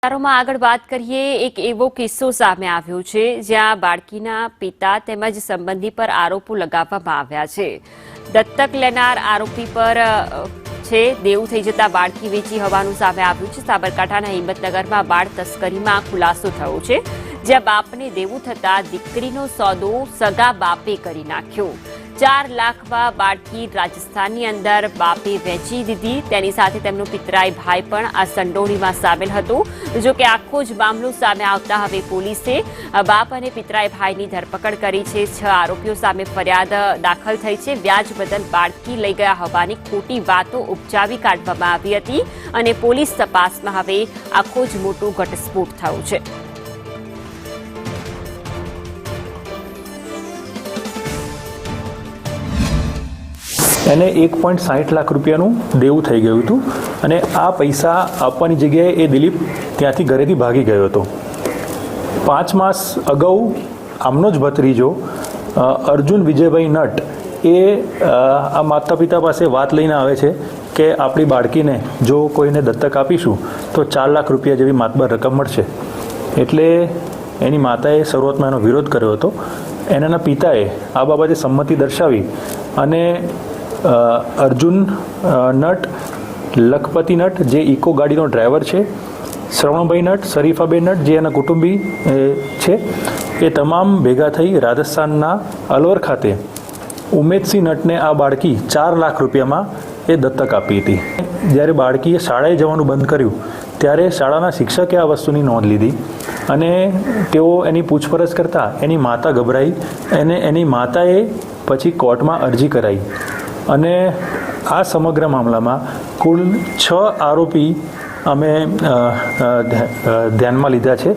માં આગળ વાત કરીએ એક એવો કિસ્સો સામે આવ્યો છે જ્યાં બાળકીના પિતા તેમજ સંબંધી પર આરોપો લગાવવામાં આવ્યા છે। દત્તક લેનાર આરોપી પર છે દેવું થઈ જતા બાળકી વેચી હોવાનું સામે આવ્યું છે। સાબરકાંઠાના હિંમતનગરમાં બાળ તસ્કરીમાં ખુલાસો થયો છે, જ્યાં બાપને દેવું થતા દીકરીનો સોદો સગા બાપે કરી નાખ્યો। 4 લાખમાં બાળકી રાજસ્થાનની અંદર બાપે વેચી દીધી। તેની સાથે તેમનો પિતરાઈ ભાઈ પણ આ સંડોવણીમાં સામેલ હતો। જો કે આખો જ મામલો સામે આવતા હવે પોલીસે બાપ અને પિતરાઈ ભાઈની ધરપકડ કરી છે। 6 આરોપીઓ સામે ફરિયાદ દાખલ થઈ છે। વ્યાજ બદલ બાળકી લઈ ગયા હોવાની ખોટી વાતો ઉપજાવી કાઢવામાં આવી હતી અને પોલીસ તપાસમાં હવે આખો જ મોટો ઘટસ્ફોટ થયો છે। એને 1.60 લાખ રૂપિયાનું દેવું થઈ ગયું હતું અને આ પૈસા આપવાની જગ્યાએ એ દિલીપ ત્યાંથી ઘરેથી ભાગી ગયો હતો। 5 માસ અગાઉ આમનો જ ભત્રીજો અર્જુન વિજયભાઈ નટ એ આ માતા પિતા પાસે વાત લઈને આવે છે કે આપણી બાળકીને જો કોઈને દત્તક આપીશું તો 4 લાખ રૂપિયા જેવી માતબર રકમ મળશે। એટલે એની માતાએ શરૂઆતમાં એનો વિરોધ કર્યો હતો। એના પિતાએ આ બાબતે સંમતિ દર્શાવી અને અર્જુન નટ, લખપતિ નટ જે ઇકો ગાડીનો ડ્રાઈવર છે, શ્રવણભાઈ નટ, શરીફાબેન નટ જે એના કુટુંબી છે, એ તમામ ભેગા થઈ રાજસ્થાનના અલવર ખાતે ઉમેદસિંહ નટને આ બાળકી 4 લાખ રૂપિયામાં એ દત્તક આપી હતી। જ્યારે બાળકીએ શાળાએ જવાનું બંધ કર્યું ત્યારે શાળાના શિક્ષકે આ વસ્તુની નોંધ લીધી અને તેઓ એની પૂછપરછ કરતાં એની માતા ગભરાઈ અને એની માતાએ પછી કોર્ટમાં અરજી કરાઈ અને આ સમગ્ર મામલામાં કુલ 6 આરોપી અમે ધ્યાનમાં લીધા છે।